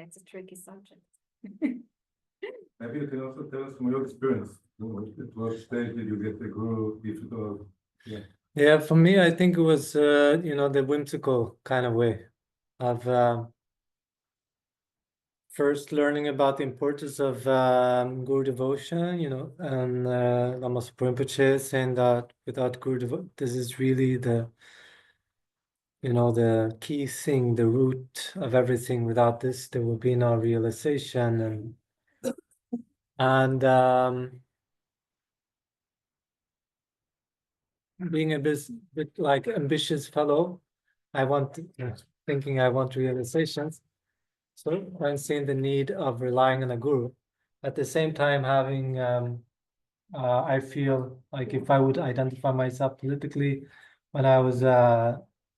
It's a tricky subject. Maybe you can also tell us from your experience. At what stage did you get the guru? If it was, Yeah, for me, I think it was, the whimsical kind of way of first learning about the importance of guru devotion, and Lama Tsopa Rinpoche saying that without guru devotion, this is really the key thing, the root of everything. Without this, there will be no realization. And being a bit like ambitious fellow, thinking I want realizations. So I'm seeing the need of relying on a guru. At the same time, having I feel like if I would identify myself politically when I was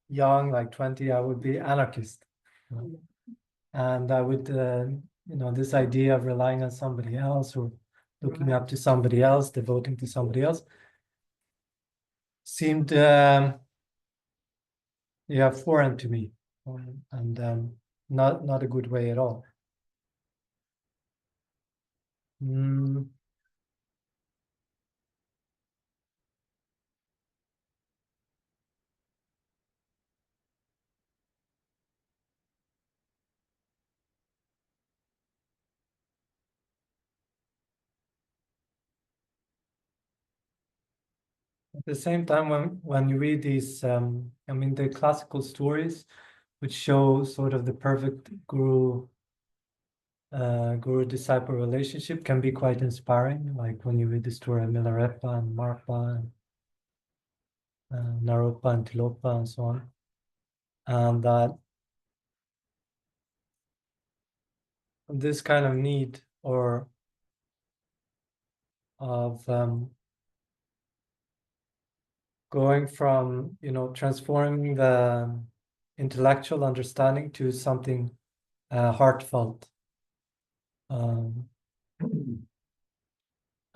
young, like 20, I would be anarchist. And I would, this idea of relying on somebody else or looking up to somebody else, devoting to somebody else, seemed foreign to me, and not a good way at all. At the same time, when you read these, the classical stories, which show sort of the perfect guru-disciple relationship, can be quite inspiring. Like when you read the story of Milarepa and Marpa and Naropa and Tilopa and so on, and that this kind of need of going from transforming the intellectual understanding to something heartfelt, and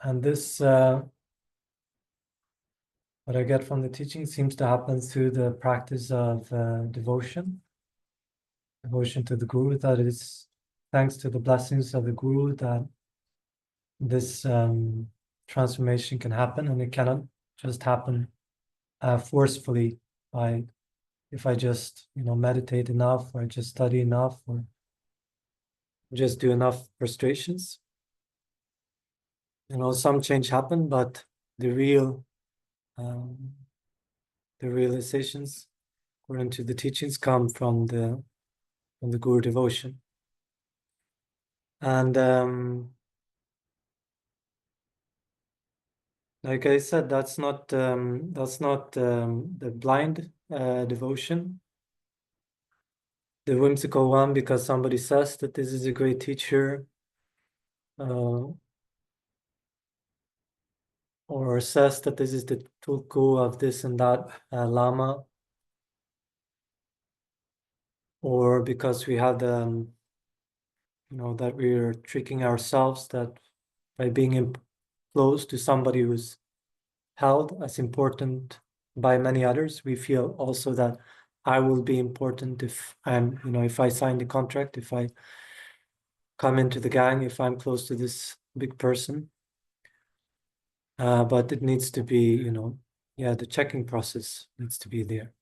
this what I get from the teaching seems to happen through the practice of devotion to the guru. That is thanks to the blessings of the guru that this transformation can happen, and it cannot just happen forcefully if I just meditate enough, or I just study enough, or just do enough prostrations. Some change happen, but the realizations according to the teachings come from the guru devotion. And like I said, that's not the blind devotion, the whimsical one, because somebody says that this is a great teacher, or says that this is the tulku of this and that lama, or because we have the that we're tricking ourselves that by being close to somebody who's held as important by many others, we feel also that I will be important if I'm, if I sign the contract, if I come into the gang, if I'm close to this big person. But it needs to be, the checking process needs to be there.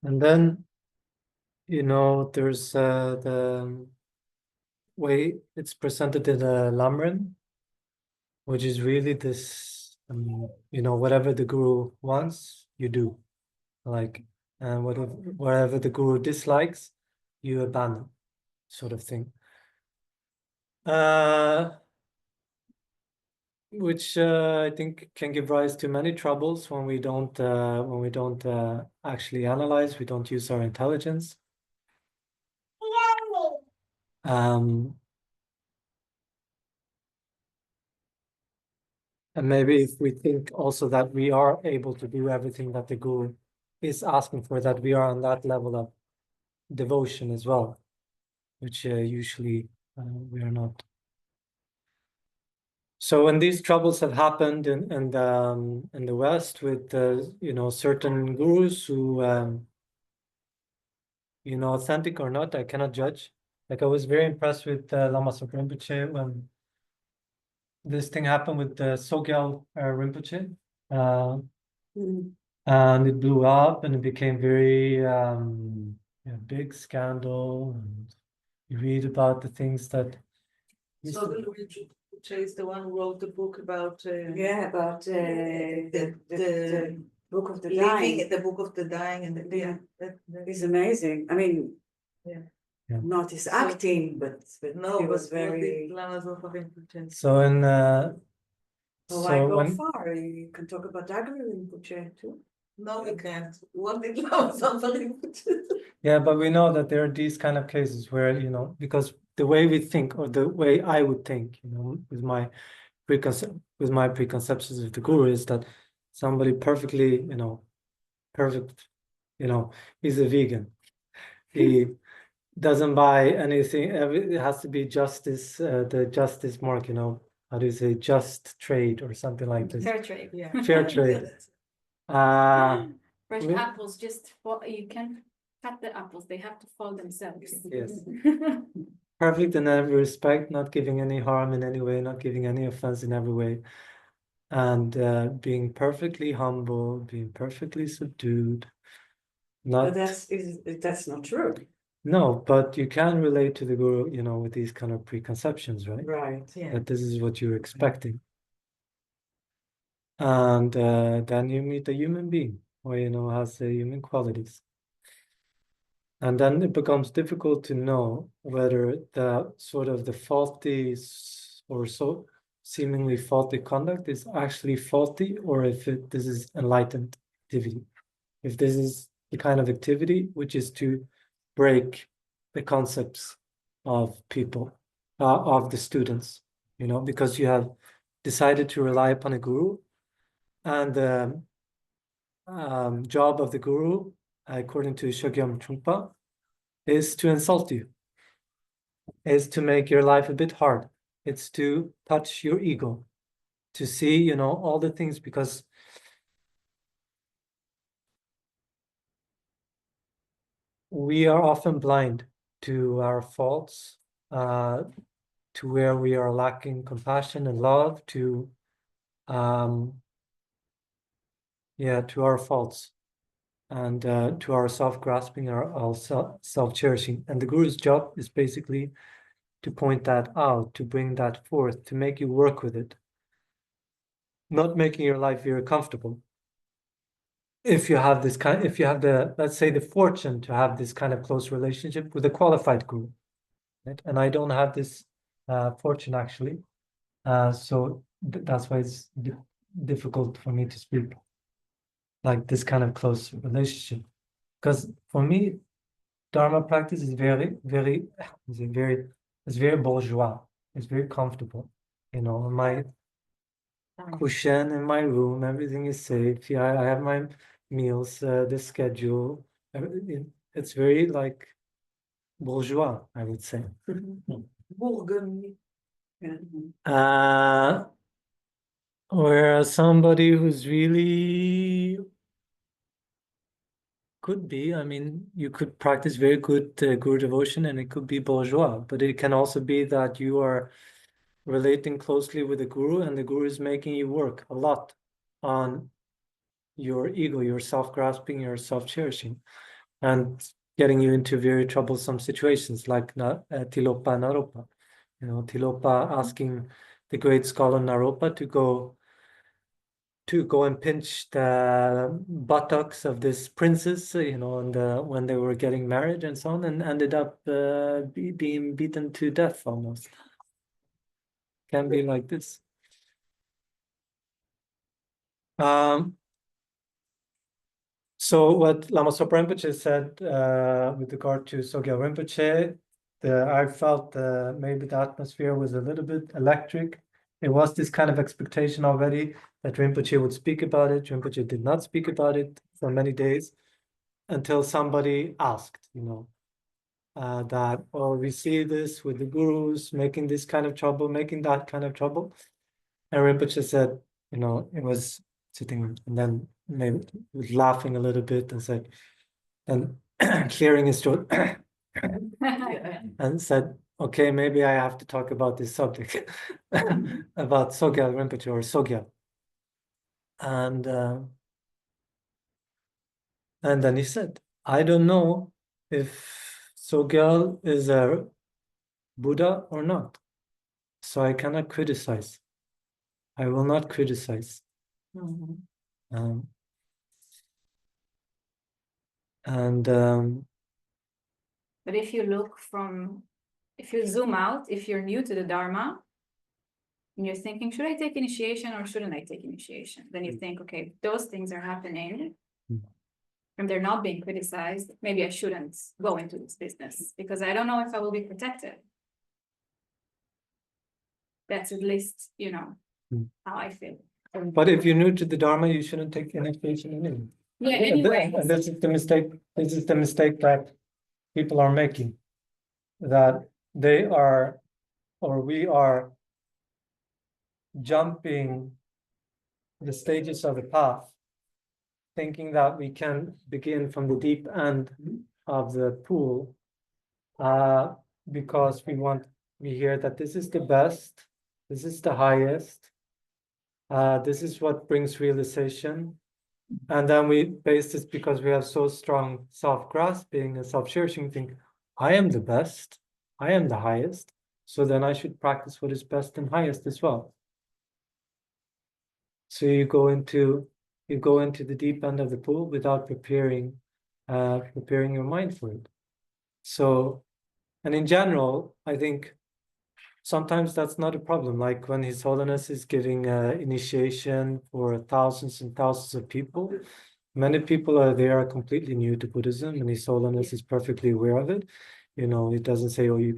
And then, there's the way it's presented in the Lamrim, which is really this, whatever the guru wants, you do. Like, and whatever the guru dislikes, you abandon, sort of thing. Which I think can give rise to many troubles when we don't actually analyze. We don't use our intelligence. And maybe if we think also that we are able to do everything that the guru is asking for, that we are on that level of devotion as well, which usually we are not. So when these troubles have happened in the West with certain gurus who authentic or not, I cannot judge. Like I was very impressed with Lama Zopa Rinpoche when this thing happened with the Sogyal Rinpoche, and it blew up and it became very big scandal. And you read about the things that. So the Luigi is the one who wrote the book about about the Book of the living, Dying. the book of the dying, and It's amazing. I mean, Yeah. not his acting, but no, he was but what very. did Lama Zopa Rinpoche? So in Oh, I go far. You can talk about Dagmar Rinpoche too. No, we can't. What did Lama Zopa Rinpoche? Yeah, but we know that there are these kind of cases where, because the way we think, or the way I would think, with my preconceptions of the guru, is that somebody perfectly, perfect, he's a vegan. He doesn't buy anything. It has to be justice, the justice mark, how do you say, just trade or something like this. Fair trade. Yeah. Fair trade. Fresh we- apples, you can cut the apples, they have to fall themselves. Yes. Perfect in every respect, not giving any harm in any way, not giving any offense in every way, and being perfectly humble, being perfectly subdued. But that's not true. No, but you can relate to the guru, with these kind of preconceptions, right? Right. Yeah. That this is what you're expecting. And then you meet a human being, or has human qualities. And then it becomes difficult to know whether the sort of the faulty or so seemingly faulty conduct is actually faulty, or if this is enlightened activity. If this is the kind of activity which is to break the concepts of people, of the students, because you have decided to rely upon a guru, and the job of the guru, according to Shogyam Trungpa, is to insult you, is to make your life a bit hard. It's to touch your ego, to see, all the things, because we are often blind to our faults, to where we are lacking compassion and love, to our faults, and to our self-grasping, our self-cherishing. And the guru's job is basically to point that out, to bring that forth, to make you work with it, not making your life very comfortable. If you have let's say, the fortune to have this kind of close relationship with a qualified guru, right? And I don't have this fortune, actually, so that's why it's difficult for me to speak like this kind of close relationship, because for me, Dharma practice is very bourgeois. It's very comfortable, my cushion in my room, everything is safe. Yeah, I have my meals, the schedule, everything. It's very like bourgeois, I would say. Bourgogne. Whereas somebody who's really could be, I mean, you could practice very good guru devotion, and it could be bourgeois, but it can also be that you are relating closely with the guru, and the guru is making you work a lot on your ego, your self-grasping, your self-cherishing, and getting you into very troublesome situations, like Tilopa Naropa. Tilopa asking the great scholar Naropa to go and pinch the buttocks of this princess, when they were getting married and so on, and ended up being beaten to death almost. Can be like this. So what Lama Zopa Rinpoche said with regard to Sogyal Rinpoche, I felt maybe the atmosphere was a little bit electric. It was this kind of expectation already that Rinpoche would speak about it. Rinpoche did not speak about it for many days until somebody asked, that, we see this with the gurus making this kind of trouble, making that kind of trouble. And Rinpoche said, it was sitting and then maybe was laughing a little bit and said, and clearing his throat and said, okay, maybe I have to talk about this subject about Sogyal Rinpoche or Sogyal. And then he said, I don't know if Sogyal is a Buddha or not. So I cannot criticize. I will not criticize. Um, and But if you zoom out, if you're new to the Dharma, and you're thinking, should I take initiation or shouldn't I take initiation? Then you think, okay, those things are happening and they're not being criticized. Maybe I shouldn't go into this business because I don't know if I will be protected. That's at least, how I feel. But if you're new to the Dharma, you shouldn't take initiation anyway. Yeah, anyway. And this is the mistake. This is the mistake that people are making. That they are, or we are, jumping the stages of the path, thinking that we can begin from the deep end of the pool, because we hear that this is the best, this is the highest, this is what brings realization. And then we base this because we have so strong self-grasping and self-cherishing, think, I am the best, I am the highest, so then I should practice what is best and highest as well. So you go into the deep end of the pool without preparing your mind for it. So, and in general, I think sometimes that's not a problem. Like when His Holiness is giving initiation for thousands and thousands of people, many people are there completely new to Buddhism, and His Holiness is perfectly aware of it. He doesn't say, "Oh, you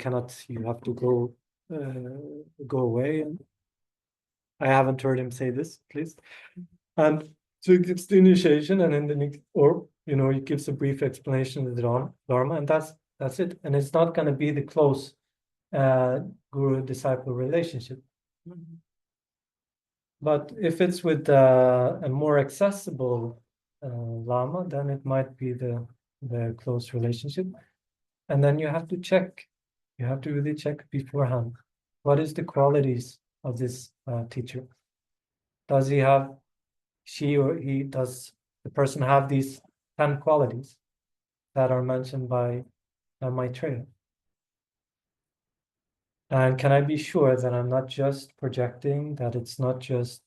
have to go away." And I haven't heard him say this, at least. And so he gives the initiation, and then he gives a brief explanation of the Dharma, and that's it. And it's not going to be the close guru-disciple relationship. But if it's with a more accessible Lama, then it might be the close relationship. And then you have to check. You have to really check beforehand. What is the qualities of this teacher? Does the person have these 10 qualities that are mentioned by Maitreya? And can I be sure that I'm not just projecting, that it's not just,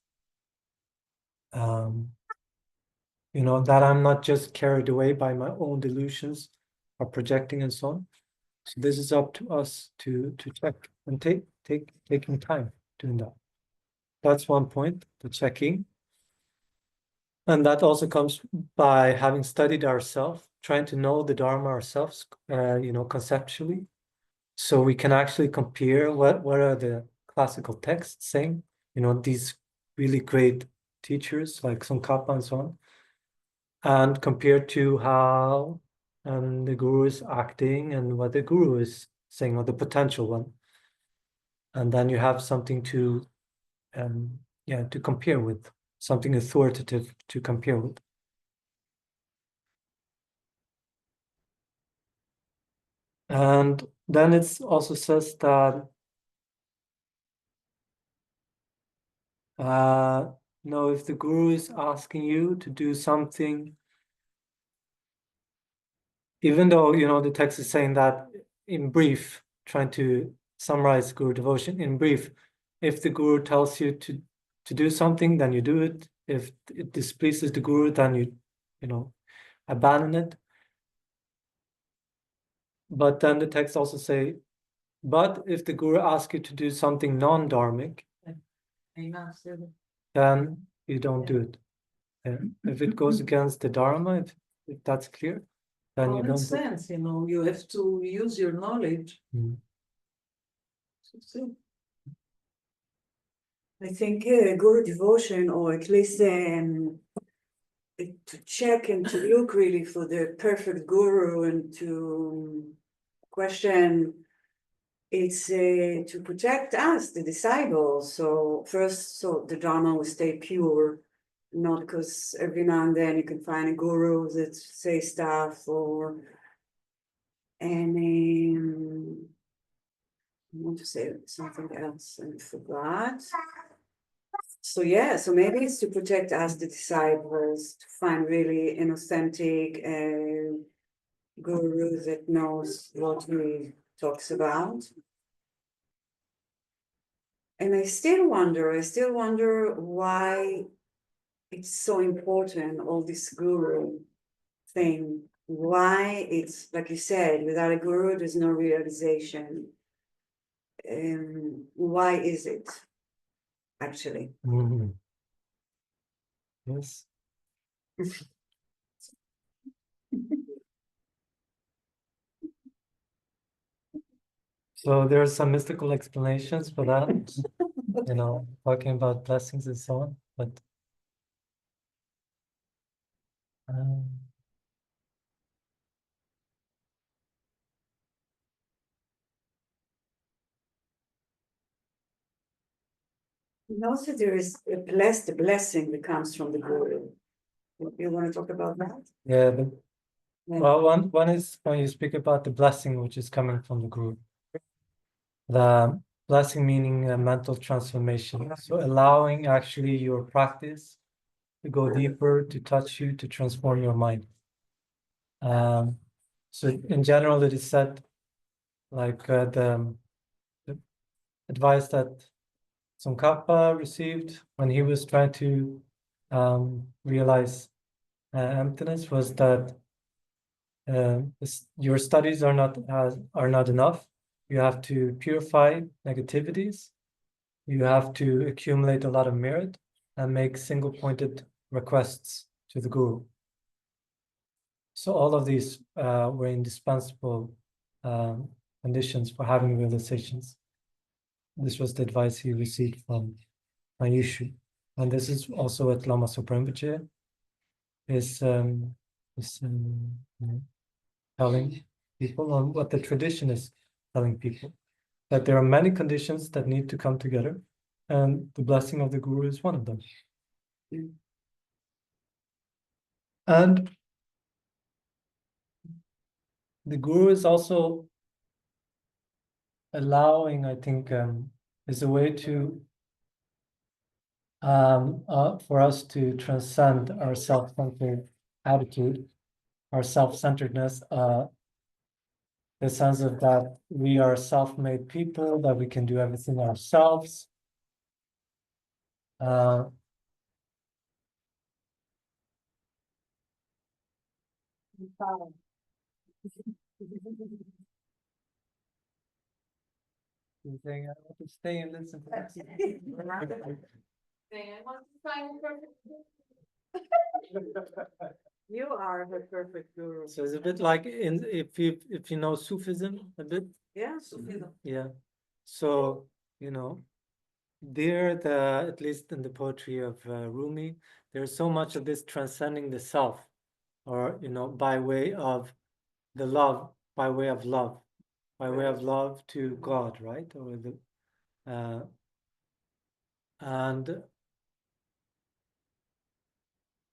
that I'm not just carried away by my own delusions or projecting and so on? So this is up to us to check and taking time doing that. That's one point, the checking. And that also comes by having studied ourselves, trying to know the Dharma ourselves, conceptually. So we can actually compare what are the classical texts saying, these really great teachers like Tsongkhapa and so on, and compare to how the guru is acting and what the guru is saying, or the potential one. And then you have something to compare with, something authoritative to compare with. And then it also says that if the guru is asking you to do something, even though the text is saying that in brief, trying to summarize guru devotion in brief, if the guru tells you to do something, then you do it. If it displeases the guru, then you abandon it. But then the text also say, but if the guru asks you to do something non-dharmic, then you don't do it. And if it goes against the Dharma, if that's clear, then you don't. Sense, you have to use your knowledge. I think guru devotion, or at least to check and to look really for the perfect guru and to question it's to protect us, the disciples. So first, so the Dharma will stay pure, not because every now and then you can find a guru that say stuff and I want to say something else and forgot. So yeah, so maybe it's to protect us, the disciples, to find really an authentic guru that knows what he talks about. And I still wonder why it's so important, all this guru thing. Why it's, like you said, without a guru, there's no realization. Why is it, actually? Mhm. Yes. So there are some mystical explanations for that, you know, talking about blessings and so on, but um, And also there is the blessing that comes from the guru. You want to talk about that? yeah, but Yeah. well, one is when you speak about the blessing which is coming from the guru. The blessing meaning a mental transformation. So allowing actually your practice to go deeper, to touch you, to transform your mind. So in general, it is said like the advice that Tsongkhapa received when he was trying to realize emptiness was that your studies are not enough. You have to purify negativities. You have to accumulate a lot of merit and make single-pointed requests to the guru. So all of these were indispensable conditions for having realizations. This was the advice he received from Mayushu. And this is also what Lama Sopa Rinpoche is telling people, on what the tradition is telling people, that there are many conditions that need to come together, and the blessing of the guru is one of them. And the guru is also allowing, I think, is a way to for us to transcend our self-centered attitude, our self-centeredness, the sense of that we are self-made people, that we can do everything ourselves. You're saying, I want to stay and listen to this. You are the perfect guru. So it's a bit like if you know Sufism a bit. Yeah, Sufism. Yeah. So, you know, at least in the poetry of Rumi, there's so much of this transcending the self, or, you know, by way of the love, by way of love to God, right? Or and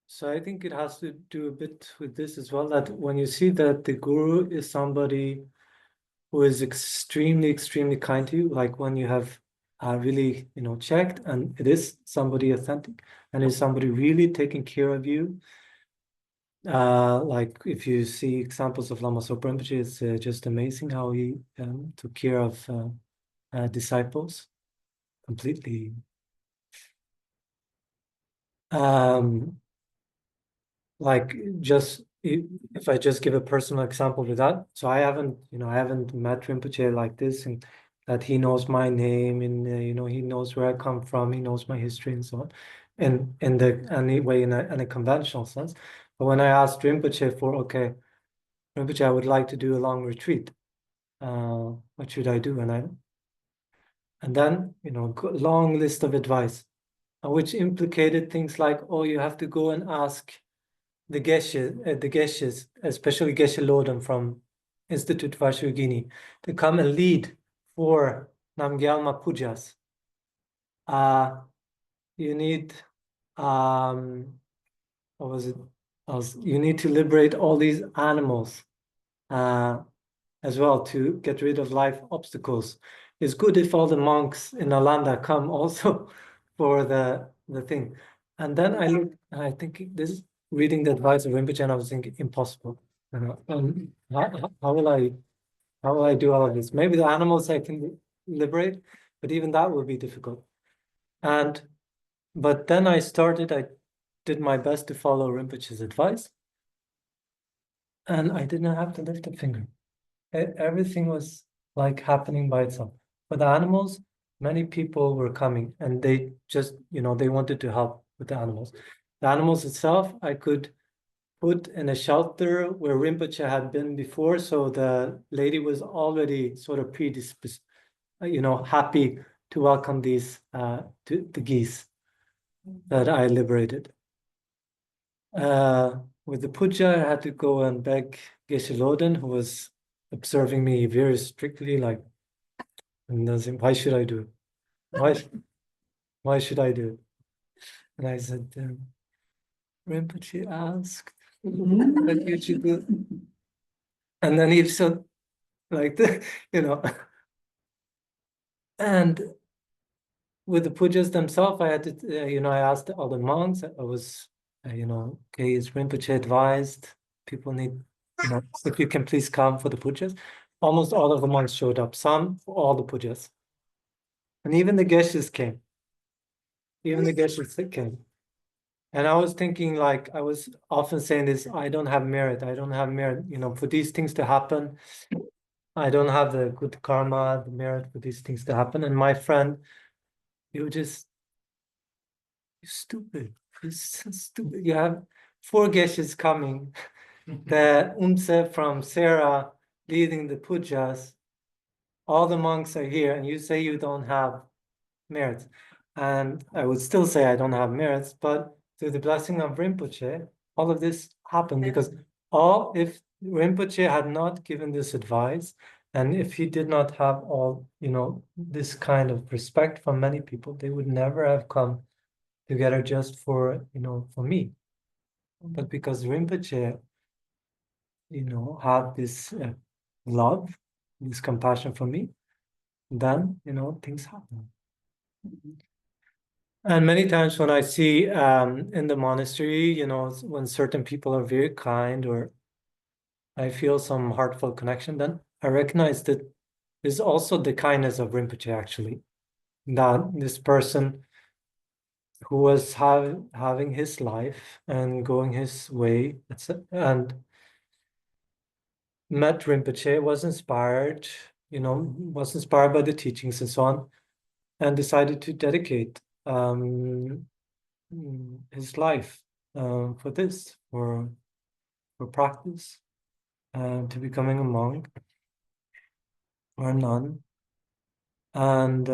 so I think it has to do a bit with this as well, that when you see that the guru is somebody who is extremely, extremely kind to you, like when you have really, you know, checked, and it is somebody authentic, and is somebody really taking care of you. Like if you see examples of Lama Sopa Rinpoche, it's just amazing how he took care of disciples completely. Like just if I just give a personal example with that, so I haven't met Rinpoche like this, and that he knows my name, and you know, he knows where I come from, he knows my history and so on, and in a conventional sense. But when I asked Rinpoche for, okay, Rinpoche, I would like to do a long retreat, what should I do? And then, you know, long list of advice, which implicated things like, oh, you have to go and ask the Geshes, especially Geshe Lodam from Institute Vashogini, to come and lead for Namgyalma pujas, you need what was it? You need to liberate all these animals as well to get rid of life obstacles. It's good if all the monks in Nalanda come also for the thing. And then I look, and I think this reading the advice of Rinpoche, and I was thinking impossible. How will I do all of this? Maybe the animals I can liberate, but even that will be difficult. But then I did my best to follow Rinpoche's advice, and I didn't have to lift a finger. Everything was like happening by itself. For the animals, many people were coming, and they just, they wanted to help with the animals. The animals itself, I could put in a shelter where Rinpoche had been before, so the lady was already sort of predisposed, happy to welcome these the geese that I liberated. With the puja, I had to go and beg Geshe Loden, who was observing me very strictly, like, and I was saying, why should I do it? Why should I do it? And I said, Rinpoche asked that you should do it. And then he said, like, and with the pujas themselves, I had to, I asked all the monks, I was, okay, is Rinpoche advised? People need, if you can please come for the pujas. Almost all of the monks showed up, some for all the pujas. And even the geshes came. And I was thinking, like, I was often saying this, I don't have merit. For these things to happen. I don't have the good karma, the merit for these things to happen. And my friend, you're stupid. You're so stupid. You have 4 geshes coming. The Umse from Sarah leading the pujas. All the monks are here, and you say you don't have merits. And I would still say I don't have merits, but through the blessing of Rinpoche, all of this happened because if Rinpoche had not given this advice, and if he did not have all, this kind of respect from many people, they would never have come together just for, for me. But because Rinpoche, had this love, this compassion for me, then, things happen. And many times when I see in the monastery, when certain people are very kind or I feel some heartfelt connection, then I recognize that there's also the kindness of Rinpoche, actually. That this person who was having his life and going his way, and met Rinpoche, was inspired by the teachings and so on, and decided to dedicate his life for this, for practice, to becoming a monk or a nun. And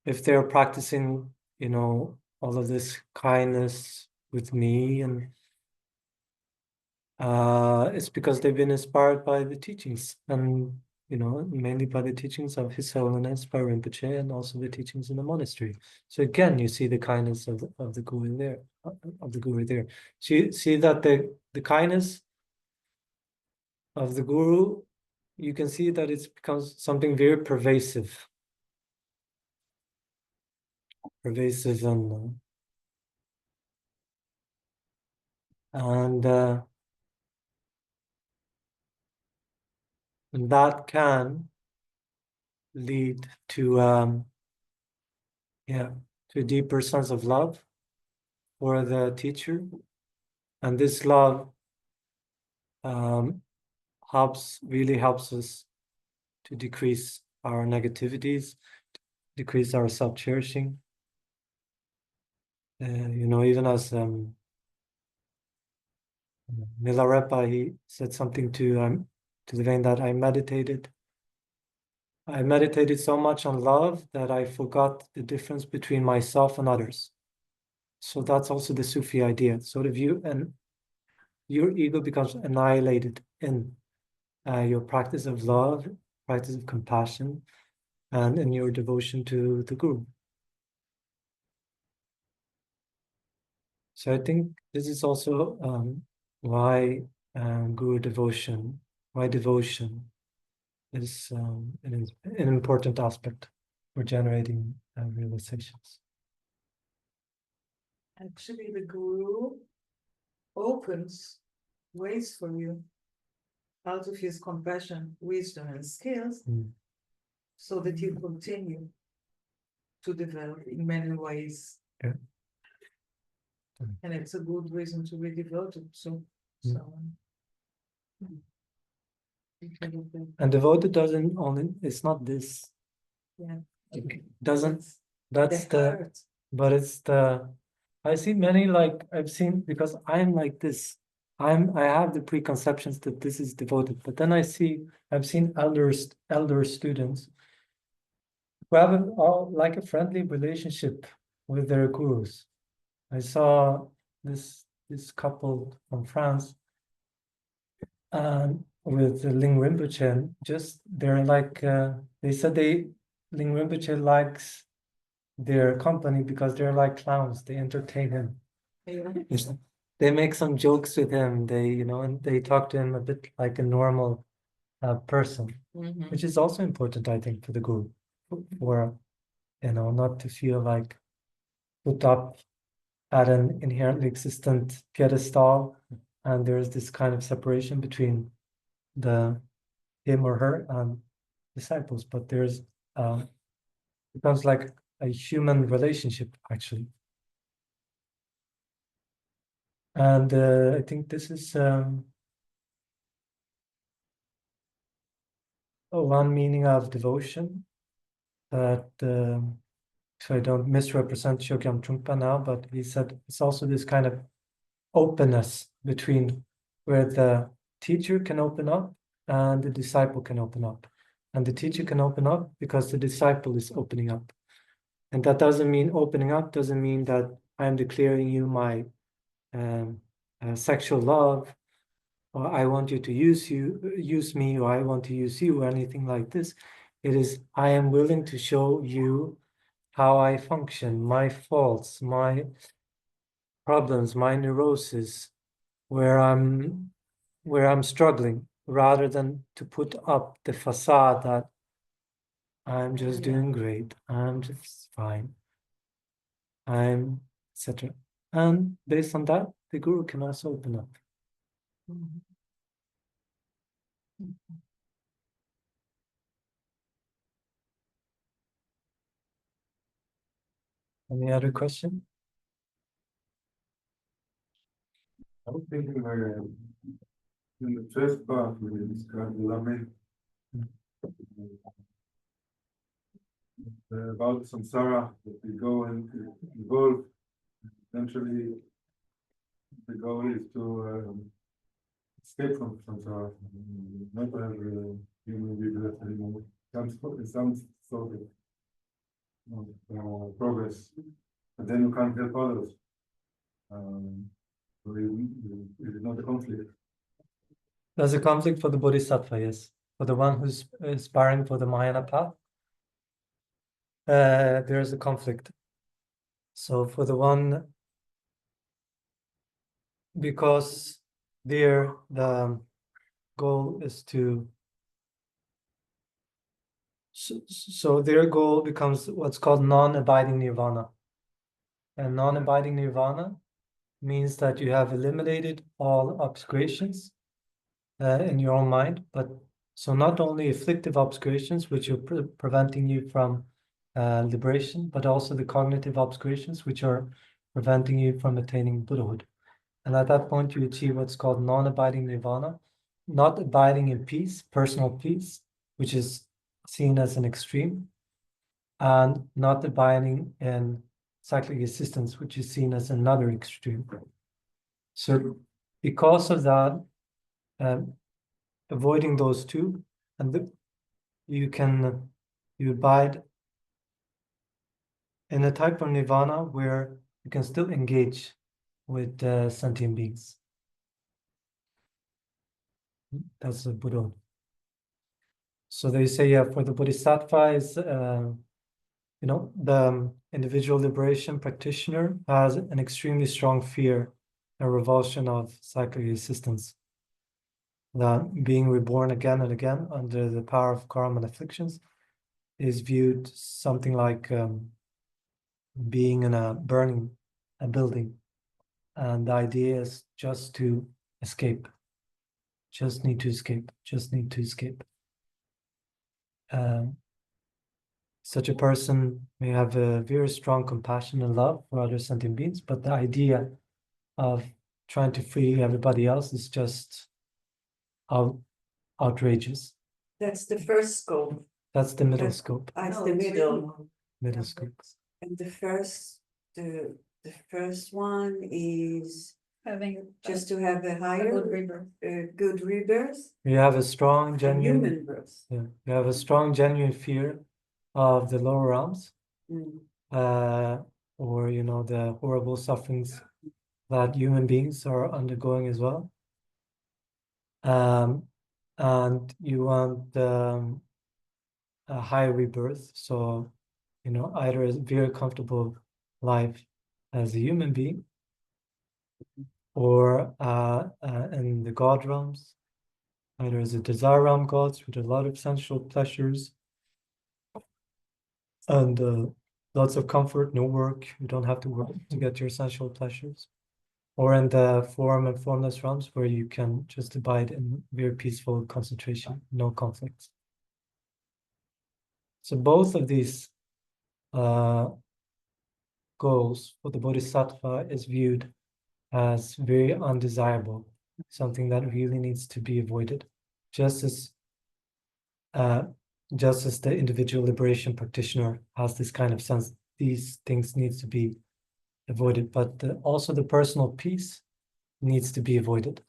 if they're practicing, all of this kindness with me, and it's because they've been inspired by the teachings, and mainly by the teachings of His Holiness, by Rinpoche, and also the teachings in the monastery. So again, you see the kindness of the Guru there, See that the kindness of the Guru, you can see that it becomes something very pervasive, and that can lead to a deeper sense of love for the teacher, and this love really helps us to decrease our negativities, decrease our self-cherishing. Even as Milarepa, he said something to the vein that I meditated so much on love that I forgot the difference between myself and others. So that's also the Sufi idea. Sort of your ego becomes annihilated in your practice of love, practice of compassion, and in your devotion to the Guru. So I think this is also why Guru devotion, why devotion is an important aspect for generating realizations. Actually, the guru opens ways for you out of his compassion, wisdom, and skills, so that you continue to develop in many ways. Yeah. And it's a good reason to be devoted. So And devoted doesn't only, it's not this. Yeah. It doesn't, It's that's the the, heart. but it's the, I see many, like I've seen, because I'm like this, I have the preconceptions that this is devoted, but then I've seen elder students who have like a friendly relationship with their gurus. I saw this couple from France, with Lamrim Rinpoche, and just they're like they said Lamrim Rinpoche likes their company because they're like clowns. They entertain him. Yeah. They make some jokes with him. They and they talk to him a bit like a normal person, which is also important, I think, for the guru, for not to feel like put up at an inherently existent pedestal, and there's this kind of separation between him or her and disciples, but there's becomes like a human relationship, actually. And I think this is one meaning of devotion, that so I don't misrepresent Chogyam Trungpa now, but he said it's also this kind of openness between where the teacher can open up and the disciple can open up. And the teacher can open up because the disciple is opening up. And that doesn't mean opening up, doesn't mean that I'm declaring you my sexual love, or I want you to use me, or I want to use you, or anything like this. It is, I am willing to show you how I function, my faults, my problems, my neurosis, where I'm struggling, rather than to put up the facade that I'm just doing great, I'm just fine, I'm etc. And based on that, the guru can also open up. Any other question? I was thinking in the first part we described the Lamrim, about samsara, that we go and evolve. Eventually, the goal is to escape from samsara, not to have human rebirth anymore. Some sort of progress, but then you can't help others. So it is not a conflict. There's a conflict for the bodhisattva, yes. For the one who's aspiring for the Mahayana path, there is a conflict. So for the one, because there the goal is to, so their goal becomes what's called non-abiding nirvana. And non-abiding nirvana means that you have eliminated all obscurations in your own mind, but so not only afflictive obscurations, which are preventing you from liberation, but also the cognitive obscurations, which are preventing you from attaining Buddhahood. And at that point, you achieve what's called non-abiding nirvana, not abiding in peace, personal peace, which is seen as an extreme, and not abiding in cyclic existence, which is seen as another extreme. So because of that, avoiding those two, and you abide in a type of nirvana where you can still engage with sentient beings. That's the Buddha. So they say, yeah, for the Bodhisattva is, the individual liberation practitioner has an extremely strong fear and revulsion of psychic existence. That being reborn again and again under the power of karma and afflictions is viewed something like being in a building. And the idea is just to escape. Just need to escape. Just need to escape. Such a person may have a very strong compassion and love for other sentient beings, but the idea of trying to free everybody else is just outrageous. That's the first scope. That's the middle That's- scope. That's No, the it's middle. Middle scope. And the first one is Having just to have a a higher, good rebirth. good rebirth, You have a strong, a genuine, human birth. yeah, you have a strong, genuine fear of the lower realms, Mm. or the horrible sufferings that human beings are undergoing as well. And you want a high rebirth, so either a very comfortable life as a human being, or in the God realms, either as a desire realm gods with a lot of sensual pleasures and lots of comfort, no work, you don't have to work to get your sensual pleasures, or in the form and formless realms where you can just abide in very peaceful concentration, no conflicts. So both of these goals for the Bodhisattva is viewed as very undesirable, something that really needs to be avoided, just as the individual liberation practitioner has this kind of sense, these things needs to be avoided, but also the personal peace needs to be avoided,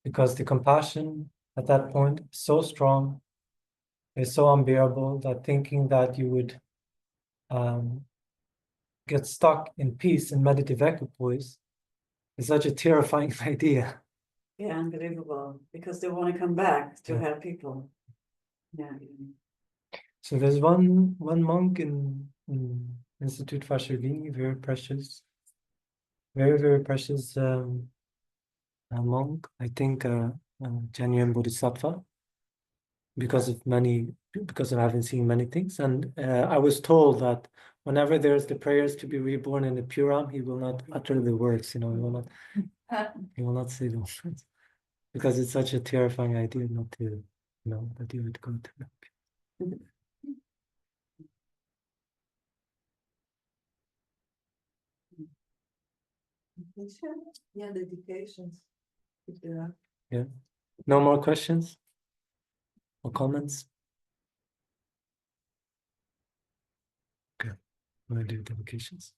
because the compassion at that point is so strong, is so unbearable, that thinking that you would get stuck in peace in meditative equipoise is such a terrifying idea. Yeah, unbelievable, because they want to come back to Yeah. help people. Yeah. So there's one monk in Institute Fasciogini, very precious, very precious monk. I think genuine Bodhisattva, because of having seen many things. And I was told that whenever there's the prayers to be reborn in the Puram, he will not utter the words. He will not say those words, because it's such a terrifying idea not to, that you would go to. Yeah, dedications. If there are. Yeah. No more questions or comments? Okay, I'm gonna do dedications.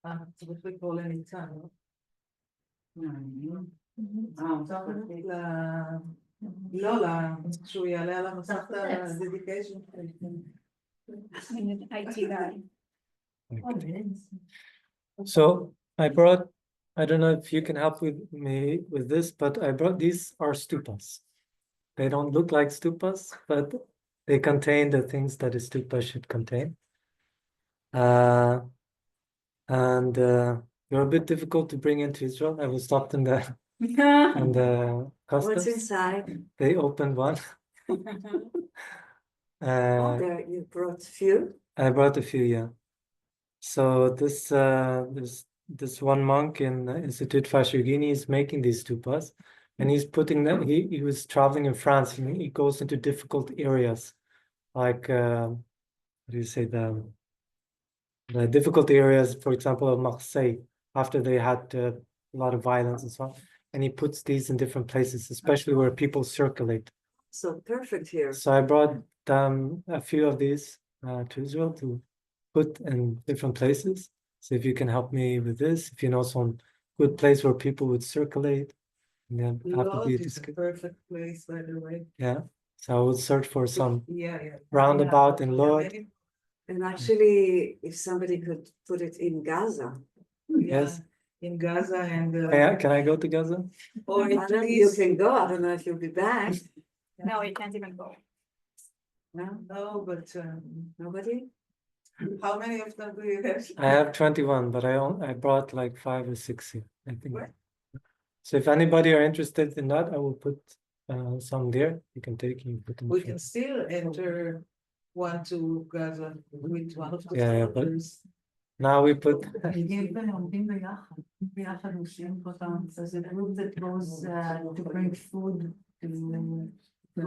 So what we call an eternal. שהוא יעלה על המסך את ה-dedication. IT guy. So I don't know if you can help me with this, but I brought, these are stupas. They don't look like stupas, but they contain the things that a stupa should contain. And they're a bit difficult to bring into Israel. I was stopped in the customs. What's inside? They opened one. There you brought few. I brought a few, yeah. So this one monk in Institute Fasciogini is making these stupas, and he's putting them. He was traveling in France, and he goes into difficult areas, like what do you say, the difficult areas, for example, of Marseille, after they had a lot of violence and so on. And he puts these in different places, especially where people circulate. So perfect here. So I brought a few of these to Israel to put in different places. So if you can help me with this, if you know some good place where people would circulate, and then have to be Lodz is a perfect place, by the way. yeah. So I would search for some Yeah. roundabout in Lod. maybe- And actually, if somebody could put it in Gaza, Yes. In Gaza and Can I go to Gaza? or I don't know if you can go. I don't know if you'll be back. No, you can't even go. No, but Nobody? how many of them do you have? I have 21, but I brought like 5 or 6 here, I think. What? So if anybody are interested in that, I will put some there. You can take and put them. We here. can still enter one to Gaza with one of the Yeah, but- soldiers. Now we put עומדים ביחד עושים אותם, there's a group that goes to bring food to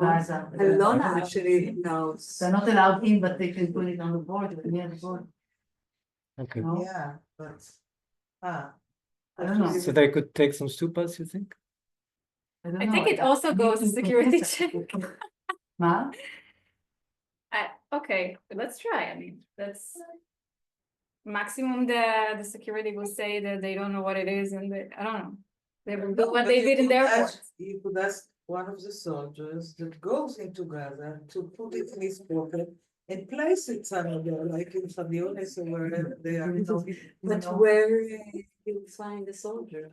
Gaza. Alona actually knows. They're not allowed in, but they can put it on the board, near the board. okay. No? Yeah, but I don't know. So they could take some stupas, you think? don't I know. think it also goes to security check. מה? Okay, let's try. I mean, that's maximum the security will say that they don't know what it is and they, I don't know. They will do what but they you did in the could airport. ask- You could ask one of the soldiers that goes into Gaza to put it in his pocket and place it somewhere, like in Fabiones or wherever they are. But where you find the soldier?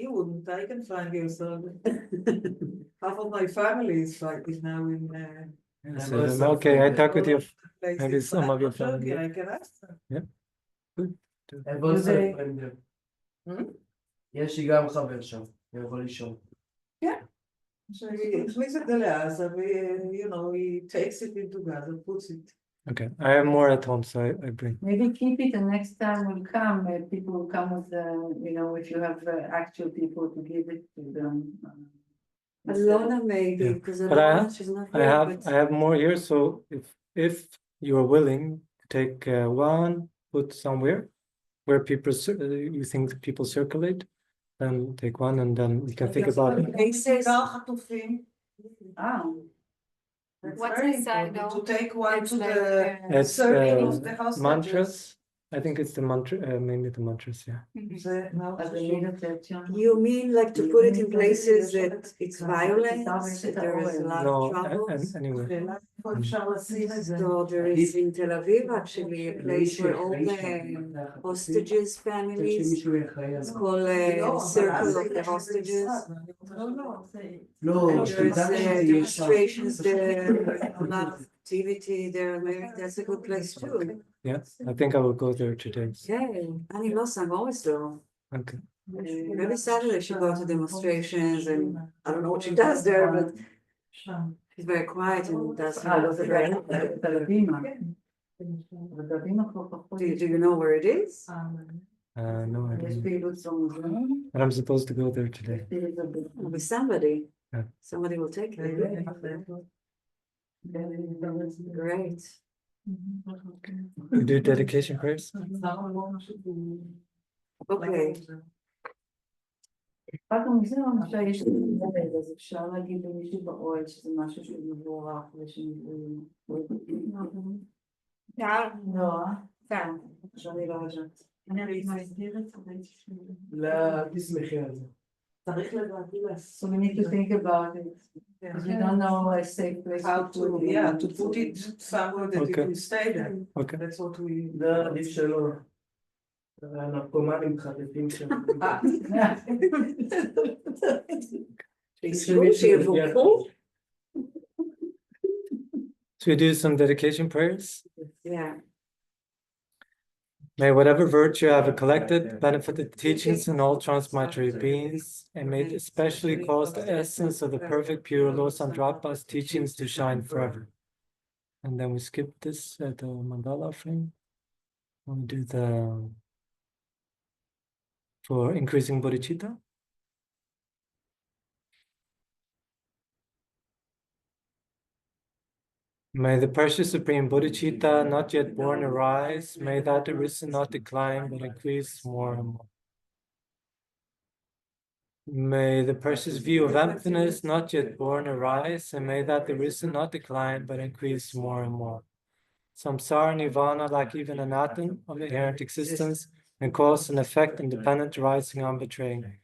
You wouldn't, I can find you a soldier. Half of my family is now in. So then, okay, I talk with you. places. maybe some of your I'm not joking, family. I can ask them. יש לי גם חבר שם, הוא יכול לישון. שהכניס את זה לעזה, you know, he takes it into Gaza, puts it. Okay, I have more at home, so I bring. Maybe keep it and next time will come, people will come with you know, if you have actual people to give it to them. Alona maybe, Yeah. because But Alona, she's not I here, have but more here, so if you are willing to take one, put somewhere where people you think people circulate, then take one, and then we can think about it. places. חטופים. Ah, That's What's very inside important, though? to take one It's to like, the It's circle of the hostages. mantras. I think it's the mantra, mainly the mantras. Yeah. זה מאוד אז חשוב. אני יודעת שם. You mean like to put it in places that it's violent, that there is a lot No, of troubles? anyway. שאלה איפה אפשר לשים את זה. So there is in Tel Aviv actually a place where all the hostages families, שמישהו יהיה אחראי על it's זה. called Circle of the Hostages. לא, There's שתדע שזה יהיה שם. demonstrations there, a lot of activity there, maybe that's a good place too. Yeah, I think I will go there today. Yeah, Ani Losang always do. Okay. Every Saturday she goes to demonstrations and I don't know what she does there, but she's very quiet and does. לא, זה בתל אביב. בתל אביב כבר פחות. Do you know where it is? No, I יש don't. פעילות במוזיאון. But I'm supposed to go there today. With somebody. Yeah. Somebody will take you. Great. We do dedication prayers. Okay. רק המוזיאון, עכשיו יש לי אז אפשר להגיד למישהו באוהל שזה משהו שהוא מבורך ושנבוא. לא, אני לא יודעת. לא, תשמחי על זה. צריך לדעתי So לעשות. we need to think about it. Because we don't know a safe place. How to, put it. yeah, to put it somewhere that it Okay. will stay there. Okay. That's what we. לא, עדיף שלא. הנרקומנים חטטים שם. שיבורכו? So we do some dedication prayers. Yeah. May whatever virtue I have collected benefit the teachings and all transmigratory beings, and may it especially cause the essence of the perfect pure Losang Dragpa's teachings to shine forever. And then we skip this at the mandala frame. And we do the for increasing bodhicitta. May the precious supreme bodhicitta not yet born arise. May that arisen not decline but increase more and more. May the precious view of emptiness not yet born arise, and may that arisen not decline but increase more and more. Samsara nirvana, like even an atom of inherent existence, and cause and effect independent arising on betraying.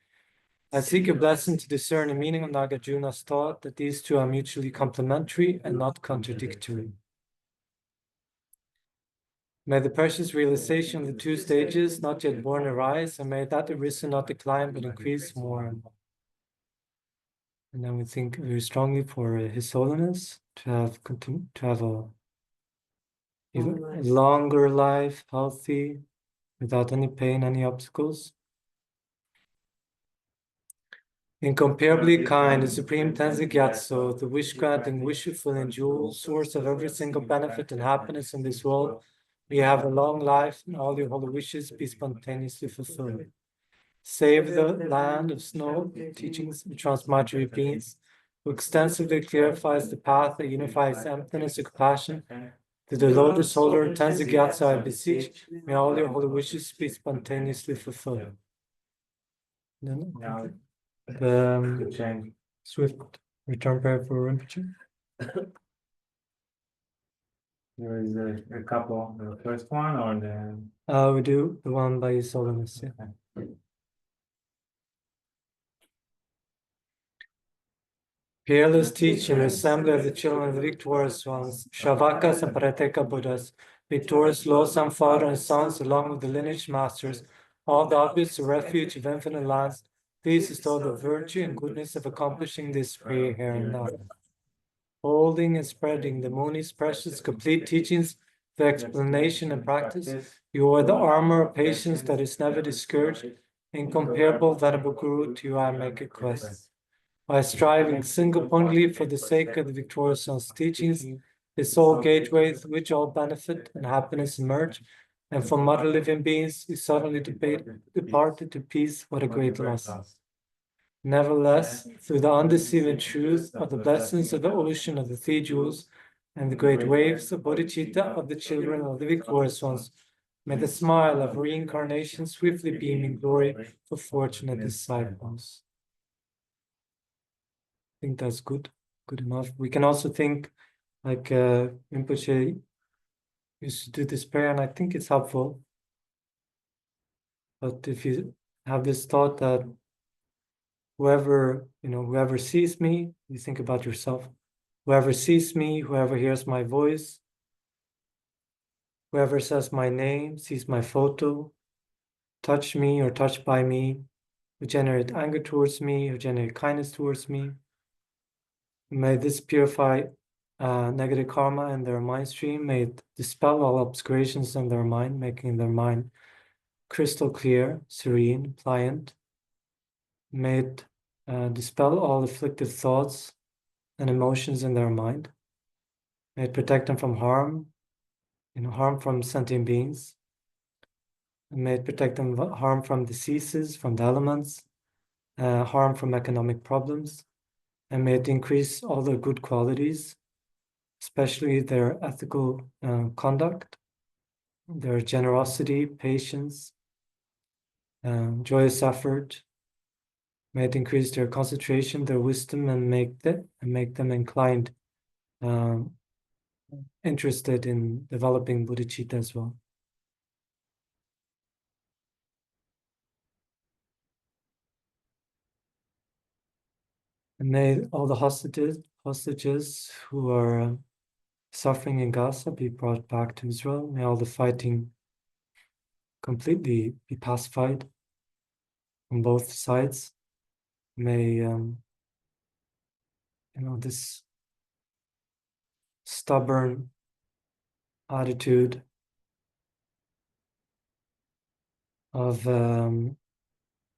I seek your blessing to discern the meaning of Nagarjuna's thought that these two are mutually complementary and not contradictory. May the precious realization of the two stages not yet born arise, and may that arisen not decline but increase more and more. And then we think very strongly for His Holiness to have a even longer life, healthy, without any pain, any obstacles. Incomparably kind, the Supreme Tenzin Gyatso, the wish-granting, wish-fulfilling jewel, source of every single benefit and happiness in this world. We have a long life, and all your holy wishes be spontaneously fulfilled. Save the land of snow, teachings of transmigratory beings, who extensively clarifies the path that unifies emptiness and compassion. To the lotus holder, Tenzin Gyatso, I beseech, may all your holy wishes be spontaneously fulfilled. Now, The change. swift return prayer for Rinpoche. There is a couple, the first one or the. We do the one by His Holiness. Yeah. Peerless teaching, assembly of the children of the victorious ones, Shavakas and Parateka Buddhas, victorious Losang father and sons, along with the lineage masters, all the objects of refuge of infinite lands, please bestow the virtue and goodness of accomplishing this prayer here and now. Holding and spreading the Muni's precious complete teachings, the explanation and practice, you are the armor of patience that is never discouraged. Incomparable Venerable Guru, to you I make a request. By striving single-pointedly for the sake of the victorious Son's teachings, the sole gateway through which all benefit and happiness emerge, and from other living beings who suddenly departed to peace, what a great loss. Nevertheless, through the undeceiving truth of the blessings of the ocean of the three jewels and the great waves of bodhicitta of the children of the victorious ones, may the smile of reincarnation swiftly beam in glory for fortunate disciples. I think that's good enough. We can also think like Rinpoche used to do this prayer, and I think it's helpful. But if you have this thought that whoever sees me, you think about yourself. Whoever sees me, whoever hears my voice, whoever says my name, sees my photo, touch me or touched by me, who generate anger towards me, who generate kindness towards me. May this purify negative karma in their mind stream. May it dispel all obscurations in their mind, making their mind crystal clear, serene, pliant. May it dispel all afflictive thoughts and emotions in their mind. May it protect them from harm, harm from sentient beings. And may it protect them from harm from diseases, from the elements, harm from economic problems. And may it increase all their good qualities, especially their ethical conduct, their generosity, patience, joyous effort. May it increase their concentration, their wisdom, and make them inclined, interested in developing bodhicitta as well. And may all the hostages who are suffering in Gaza be brought back to Israel. May all the fighting completely be pacified on both sides. May this stubborn attitude of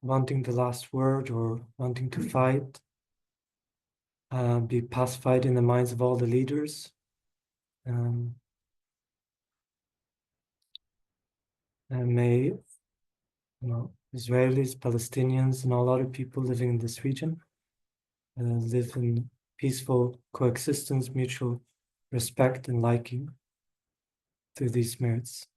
wanting the last word or wanting to fight be pacified in the minds of all the leaders. And may Israelis, Palestinians, and all other people living in this region live in peaceful coexistence, mutual respect and liking through these merits.